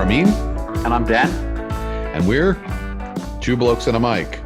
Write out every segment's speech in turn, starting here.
Ramin. And I'm Dan. And we're two blokes and a mic.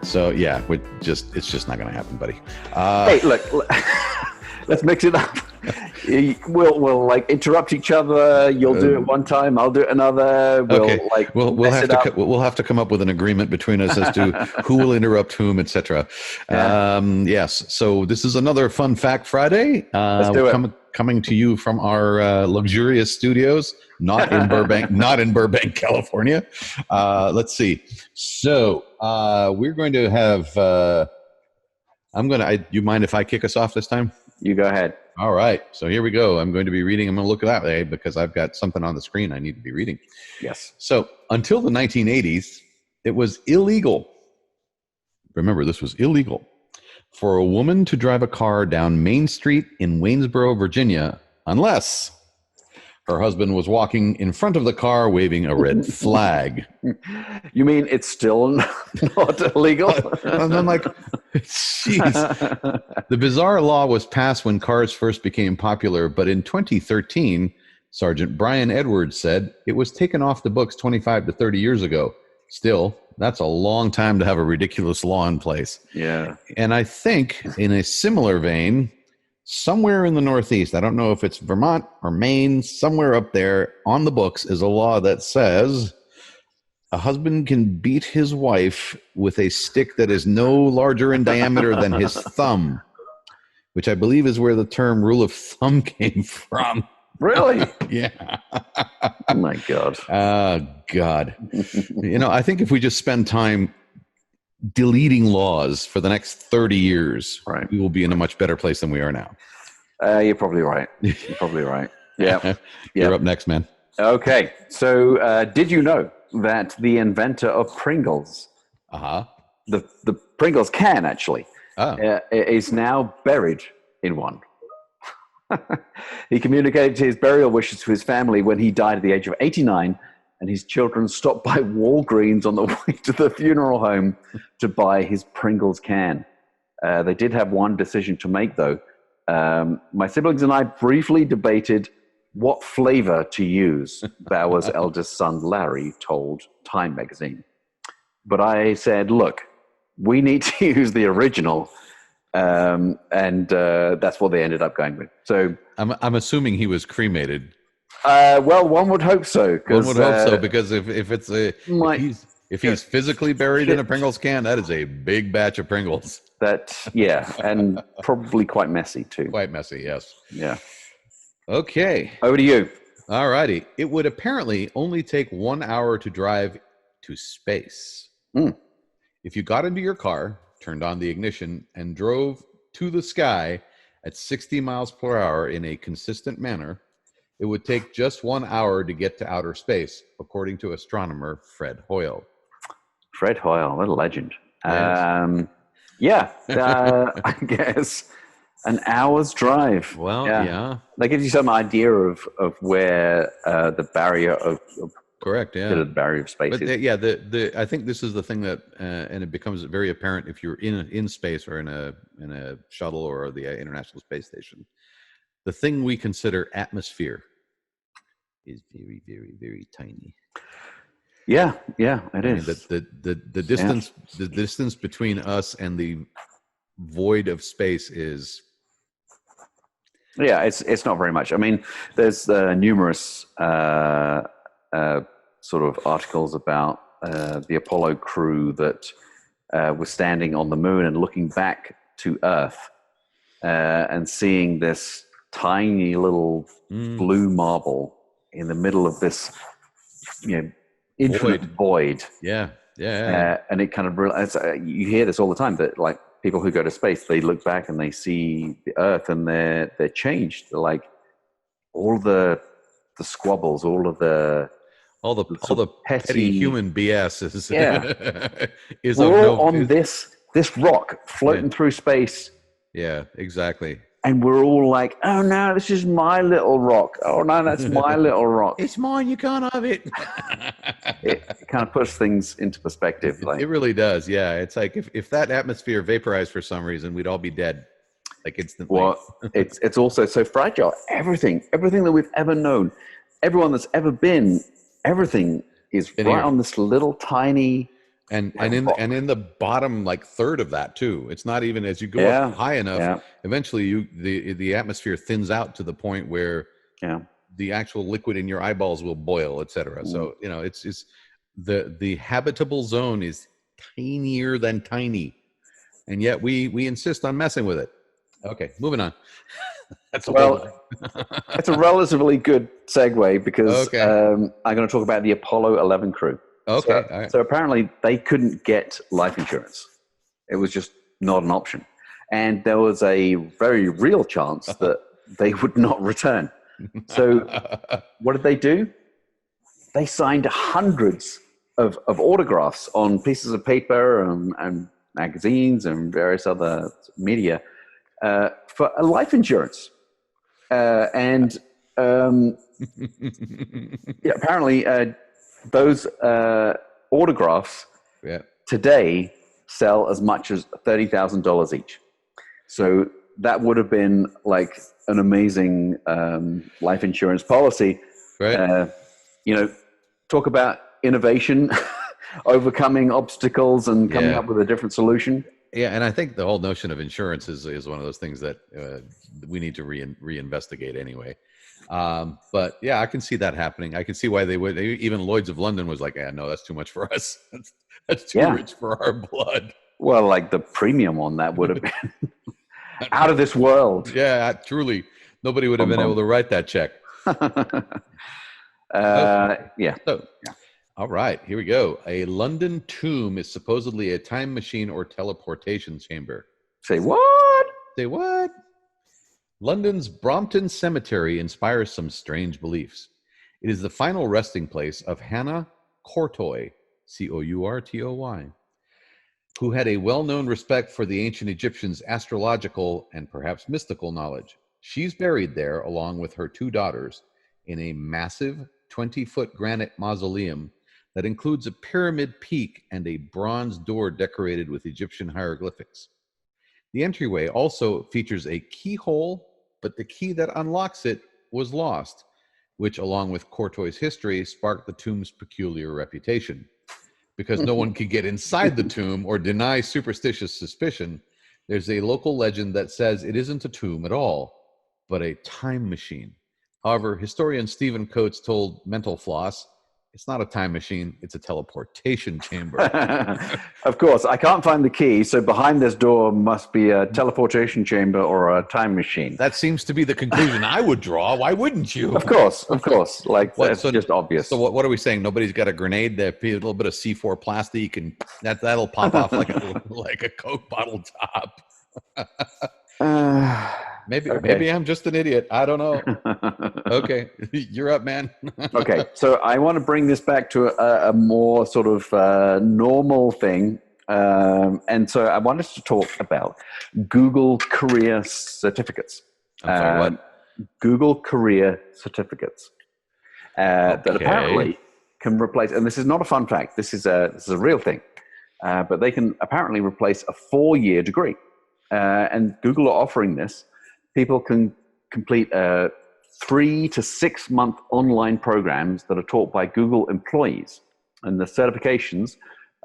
So yeah, it's just not going to happen, buddy. Hey, look, let's mix it up. We'll like interrupt each other. You'll do it one time, I'll do it another. We'll have to come up with an agreement between us as to who will interrupt whom, etc. Yeah. Yes. So this is another Fun Fact Friday. Let's do it. Coming to you from our luxurious studios, not in Burbank, California. Let's see. So we're going to have. You mind if I kick us off this time? You go ahead. All right. So here we go. I'm going to be reading. I'm going to look that way because I've got something on the screen I need to be reading. Yes. So until the 1980s, it was illegal. Remember, this was illegal for a woman to drive a car down Main Street in Waynesboro, Virginia, unless her husband was walking in front of the car waving a red flag. You mean it's still not illegal? And I'm like, jeez. The bizarre law was passed when cars first became popular, but in 2013, Sergeant Brian Edwards said it was taken off the books 25 to 30 years ago. Still, that's a long time to have a ridiculous law in place. Yeah. And I think in a similar vein, somewhere in the Northeast, I don't know if it's Vermont or Maine, somewhere up there on the books is a law that says a husband can beat his wife with a stick that is no larger in diameter than his thumb, which I believe is where the term rule of thumb came from. Really? Yeah. Oh my God. God. I think if we just spend time deleting laws for the next 30 years, right, we will be in a much better place than we are now. You're probably right. Yeah. You're up next, man. Okay. So did you know that the inventor of Pringles, the Pringles can actually, is now buried in one? He communicated his burial wishes to his family when he died at the age of 89, and his children stopped by Walgreens on the way to the funeral home to buy his Pringles can. They did have one decision to make, though. My siblings and I briefly debated what flavor to use, Bauer's eldest son, Larry, told Time magazine. But I said, look, we need to use the original. And that's what they ended up going with. So I'm assuming he was cremated. Well, one would hope so. One would hope so, because if he's physically buried in a Pringles can, that is a big batch of Pringles. And probably quite messy too. Quite messy, yes. Yeah. Okay. Over to you. All righty. It would apparently only take 1 hour to drive to space. If you got into your car, turned on the ignition, and drove to the sky at 60 miles per hour in a consistent manner, it would take just 1 hour to get to outer space, according to astronomer Fred Hoyle. Fred Hoyle, what a legend. Yes. I guess an hour's drive. Well, yeah. That gives you some idea of where the barrier of correct, yeah, the barrier of space is. I think this is the thing that, and it becomes very apparent if you're in space or in a shuttle or the International Space Station. The thing we consider atmosphere is very, very, very tiny. Yeah, it is. The distance, the distance between us and the void of space is. Yeah, it's not very much. I mean, there's numerous sort of articles about the Apollo crew that was standing on the moon and looking back to Earth and seeing this tiny little blue marble in the middle of this, infinite void. Yeah. And it kind of you hear this all the time, that like people who go to space, they look back and they see the Earth and they're changed. They're like all the squabbles, all the petty human BS is we're all on this rock floating through space. Yeah, exactly. And we're all like, oh no, this is my little rock. Oh no, that's my little rock. It's mine, you can't have it. It kind of puts things into perspective. It really does, yeah. It's like if that atmosphere vaporized for some reason, we'd all be dead, like instantly. Well, it's also so fragile. Everything that we've ever known, everyone that's ever been everything is In right here. on this little tiny. And in the bottom like third of that too. It's not even as you go up high enough. Eventually, the atmosphere thins out to the point where the actual liquid in your eyeballs will boil, etc. So it's just the habitable zone is tinier than tiny, and yet we insist on messing with it. Okay, moving on. That's a relatively good segue because I'm going to talk about the Apollo 11 crew. Okay. So apparently they couldn't get life insurance. It was just not an option. And there was a very real chance that they would not return. So what did they do? They signed hundreds of autographs on pieces of paper and magazines and various other media for a life insurance. Apparently those autographs today sell as much as $30,000 each. So that would have been like an amazing life insurance policy. Right. Talk about innovation, overcoming obstacles and coming up with a different solution. Yeah, and I think the whole notion of insurance is one of those things that we need to reinvestigate anyway. But yeah, I can see that happening. I can see why even Lloyd's of London was like, no, that's too much for us. That's too rich for our blood. Well, like the premium on that would have been out of this world. Yeah, truly. Nobody would have been able to write that check. All right, here we go. A London tomb is supposedly a time machine or teleportation chamber. Say what? Say what? London's Brompton Cemetery inspires some strange beliefs. It is the final resting place of Hannah Courtoy, Courtoy, who had a well-known respect for the ancient Egyptians' astrological and perhaps mystical knowledge. She's buried there along with her two daughters in a massive 20-foot granite mausoleum that includes a pyramid peak and a bronze door decorated with Egyptian hieroglyphics. The entryway also features a keyhole, but the key that unlocks it was lost, which, along with Courtoy's history, sparked the tomb's peculiar reputation. Because no one could get inside the tomb or deny superstitious suspicion, there's a local legend that says it isn't a tomb at all, but a time machine. However, historian Stephen Coates told Mental Floss, it's not a time machine, it's a teleportation chamber. Of course, I can't find the key, so behind this door must be a teleportation chamber or a time machine. That seems to be the conclusion I would draw. Why wouldn't you? Of course. Like, that's just obvious. So what are we saying? Nobody's got a grenade, a little bit of C4 plastic, and that'll pop off like a Coke bottle top. Maybe I'm just an idiot. I don't know. Okay, you're up, man. Okay, so I want to bring this back to a more sort of normal thing. And so I wanted to talk about Google Career Certificates. I'm sorry, what? Google Career Certificates that apparently can replace, and this is not a fun fact, this is a real thing, but they can apparently replace a 4-year degree. And Google are offering this. People can complete 3 to 6 month online programs that are taught by Google employees. And the certifications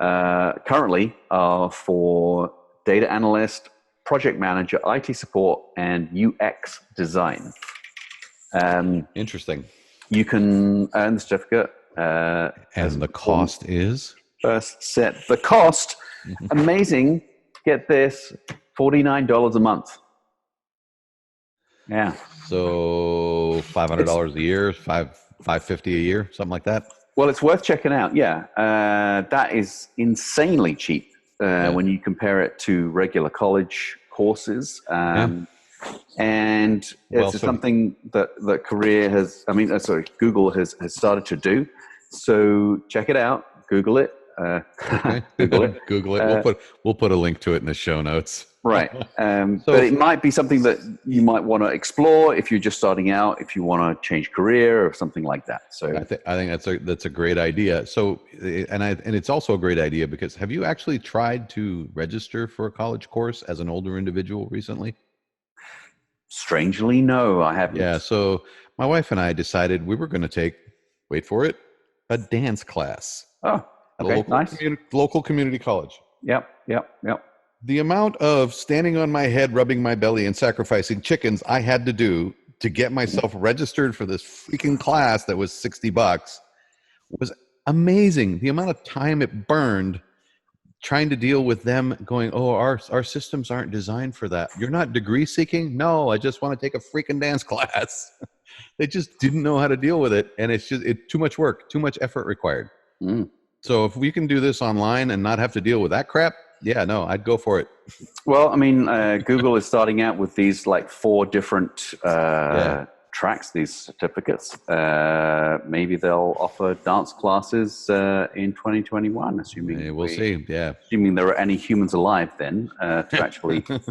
currently are for data analyst, project manager, IT support, and UX design. Interesting. You can earn the certificate. And the cost is? First set. The cost, amazing, get this, $49 a month. Yeah. So $500 a year, $550 a year, something like that. Well, it's worth checking out. Yeah, that is insanely cheap when you compare it to regular college courses. And it's something that Google has started to do. So check it out. Google it. Google it. Google it. We'll put a link to it in the show notes. Right. But it might be something that you might want to explore if you're just starting out, if you want to change career or something like that. So I think that's a great idea. So, and it's also a great idea because have you actually tried to register for a college course as an older individual recently? Strangely, no, I haven't. Yeah. So my wife and I decided we were going to take, wait for it, a dance class Oh, at okay, a local community college. Yep. The amount of standing on my head, rubbing my belly, and sacrificing chickens I had to do to get myself registered for this freaking class that was $60 was amazing. The amount of time it burned trying to deal with them going, oh, our systems aren't designed for that. You're not degree seeking? No, I just want to take a freaking dance class. They just didn't know how to deal with it. And it's too much work, too much effort required. So if we can do this online and not have to deal with that crap, yeah, no, I'd go for it. Well, I mean, Google is starting out with these like 4 different tracks, these certificates. Maybe they'll offer dance classes in 2021, assuming we'll see. Yeah, assuming there are any humans alive then to actually. Do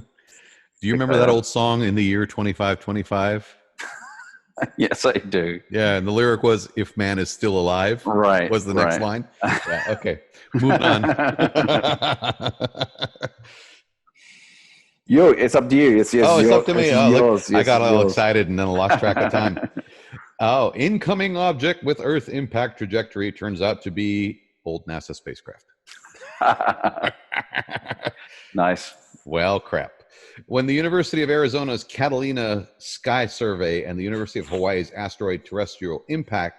you remember that old song In the Year 2525? Yes, I do. Yeah, and the lyric was "If man is still alive." Right. Was the next line? Yeah. Okay. Moving on. It's up to you. It's up to me. Yours. I got all excited and then lost track of time. Incoming object with Earth impact trajectory turns out to be old NASA spacecraft. Nice. Well, crap. When the University of Arizona's Catalina Sky Survey and the University of Hawaii's Asteroid Terrestrial Impact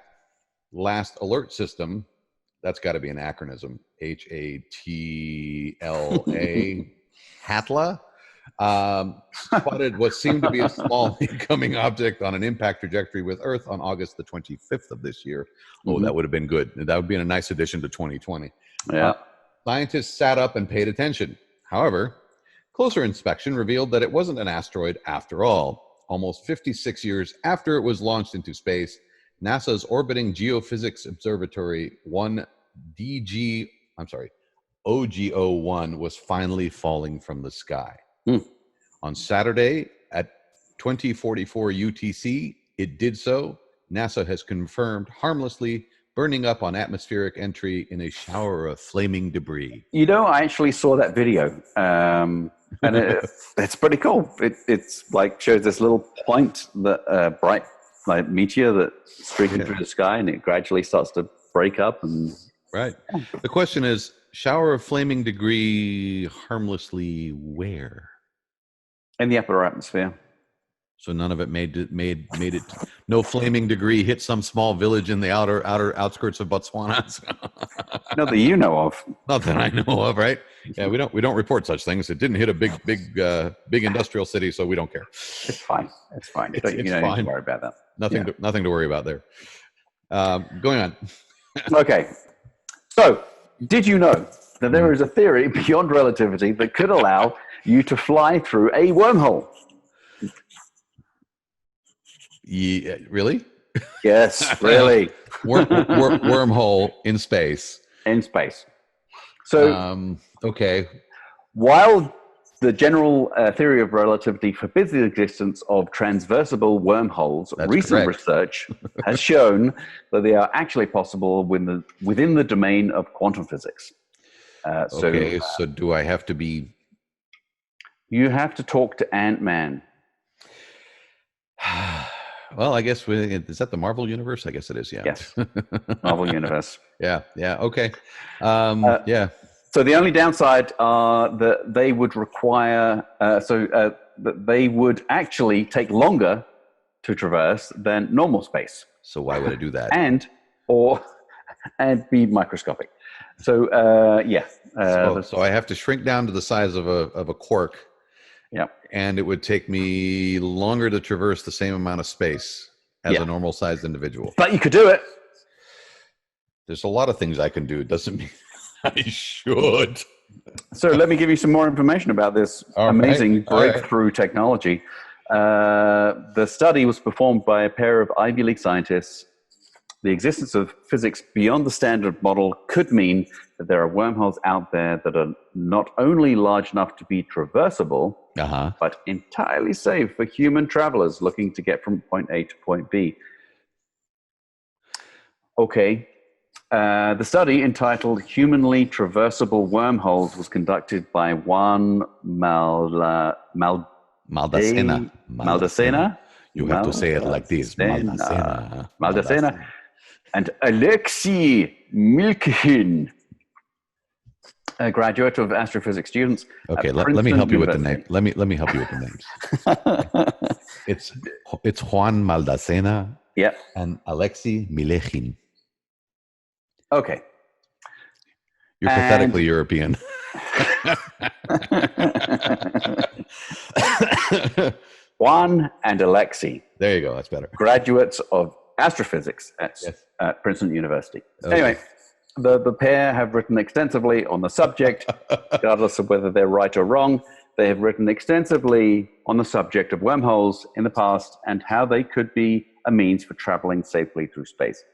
Last Alert System, that's got to be an acronym, HATLA, HATLA, spotted what seemed to be a small incoming object on an impact trajectory with Earth on August the 25th of this year. Oh, that would have been good. That would be a nice addition to 2020. Yeah. Scientists sat up and paid attention. However, closer inspection revealed that it wasn't an asteroid after all. Almost 56 years after it was launched into space, NASA's orbiting geophysics observatory OGO-1 was finally falling from the sky. On Saturday at 2044 UTC, it did so. NASA has confirmed harmlessly burning up on atmospheric entry in a shower of flaming debris. I actually saw that video, and it's pretty cool. It's like shows this little point, that bright like meteor that's streaking through the sky, and it gradually starts to break up. And right. The question is, shower of flaming debris harmlessly where? In the upper atmosphere. So none of it made it. No flaming debris hit some small village in the outer outskirts of Botswana. Not that you know of. Not that I know of, right? Yeah, we don't report such things. It didn't hit a big industrial city, so we don't care. It's fine. It's fine. It's fine. Don't worry about that. Nothing to worry about there. Going on. Okay. So, did you know that there is a theory beyond relativity that could allow you to fly through a wormhole? Yeah, really? Yes, really. Wormhole in space. In space. So, okay. While the general theory of relativity forbids the existence of transversible wormholes, recent research has shown that they are actually possible within the domain of quantum physics. So do I have to be... You have to talk to Ant-Man. Well, I guess, is that the Marvel Universe? I guess it is, yeah. Yes, Marvel Universe. Yeah, okay. Yeah. So the only downside that they would require, that they would actually take longer to traverse than normal space. So why would I do that? And be microscopic. So so I have to shrink down to the size of a quark. Yeah. And it would take me longer to traverse the same amount of space as a normal sized individual. But you could do it. There's a lot of things I can do. It doesn't mean I should. So let me give you some more information about this amazing breakthrough technology. The study was performed by a pair of Ivy League scientists. The existence of physics beyond the standard model could mean that there are wormholes out there that are not only large enough to be traversable, but entirely safe for human travelers looking to get from point A to point B. Okay. The study, entitled Humanly Traversable Wormholes, was conducted by Juan Maldacena. You have to say it like this. Maldacena. And Alexei Milkin, a graduate of astrophysics students. Okay, let me help you with the name. Let me help you with the names. It's Juan Maldacena. Yeah. And Alexei Milkin. Okay. You're pathetically European. Juan and Alexei. There you go. That's better. Graduates of astrophysics at Princeton University. Okay. Anyway, the pair have written extensively on the subject, regardless of whether they're right or wrong. They have written extensively on the subject of wormholes in the past and how they could be a means for traveling safely through space.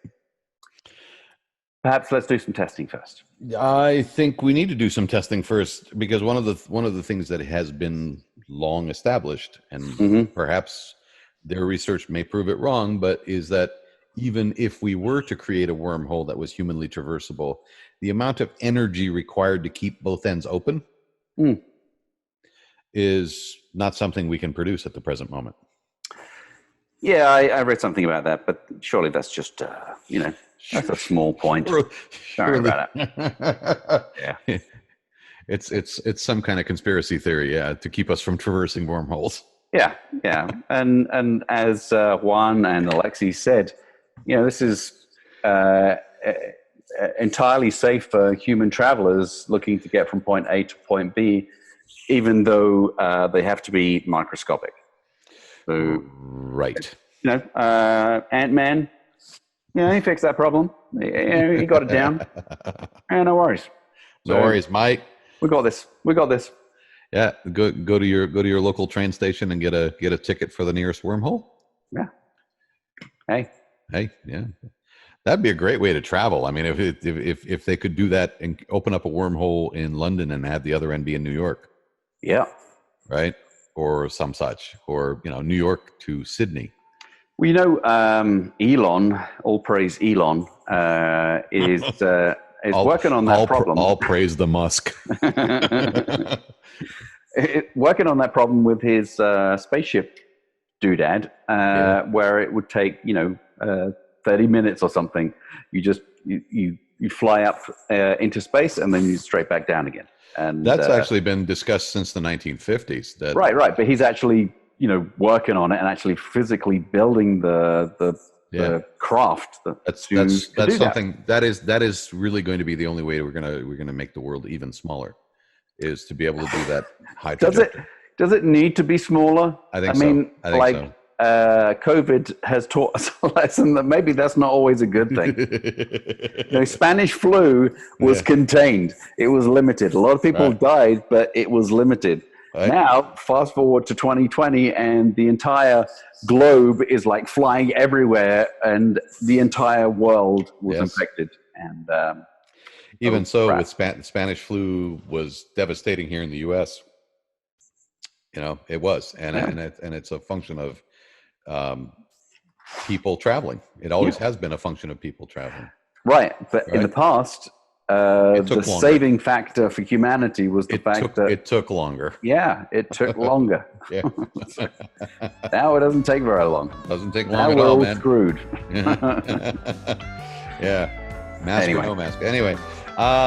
Perhaps let's do some testing first. I think we need to do some testing first, because one of the things that has been long established, and perhaps their research may prove it wrong, but is that even if we were to create a wormhole that was humanly traversable, the amount of energy required to keep both ends open is not something we can produce at the present moment. Yeah, I read something about that, but surely that's just, that's a small point. Sorry about it. Yeah. It's some kind of conspiracy theory, to keep us from traversing wormholes. Yeah. And as Juan and Alexei said, this is entirely safe for human travelers looking to get from point A to point B, even though they have to be microscopic. So, right. Ant-Man, he fixed that problem. He got it down. No worries. No worries, Mike. We got this. Yeah, go to your local train station and get a ticket for the nearest wormhole. Yeah. Hey, yeah. That'd be a great way to travel. I mean, if they could do that and open up a wormhole in London and have the other end be in New York. Yeah. Right? Or some such, or New York to Sydney. Well, Elon, all praise Elon, is working on that problem. All praise the Musk. Working on that problem with his spaceship doodad, where it would take 30 minutes or something. You fly up into space and then you straight back down again. And that's actually been discussed since the 1950s. Right. But he's actually working on it and actually physically building the craft. That's something that is really going to be the only way we're gonna make the world even smaller, is to be able to do that high trajectory. Does it need to be smaller? I think so. COVID has taught us a lesson that maybe that's not always a good thing. Spanish flu was contained. It was limited. A lot of people died, but it was limited. Right. Now, fast forward to 2020, and the entire globe is like flying everywhere, and the entire world was infected. And even so, with Spanish flu was devastating here in the U.S. It was, and it's a function of people traveling. It always has been a function of people traveling. Right, but in the past, the saving factor for humanity was the fact that it took longer. Yeah, it took longer. Yeah. Now it doesn't take very long. Doesn't take long at all, man. Now we're all screwed. Yeah. Mask or no mask. Anyway,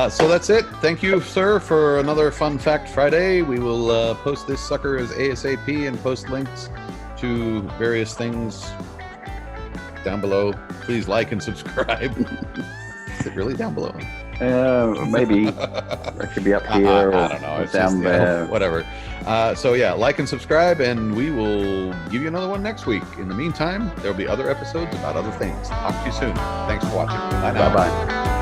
so that's it. Thank you, sir, for another Fun Fact Friday. We will post this sucker as ASAP and post links to various things down below. Please like and subscribe. Is it really down below? Maybe it could be up here or I don't know. It's down there. Whatever. So yeah, like and subscribe, and we will give you another one next week. In the meantime, there will be other episodes about other things. Talk to you soon. Thanks for watching. Bye now. Bye-bye.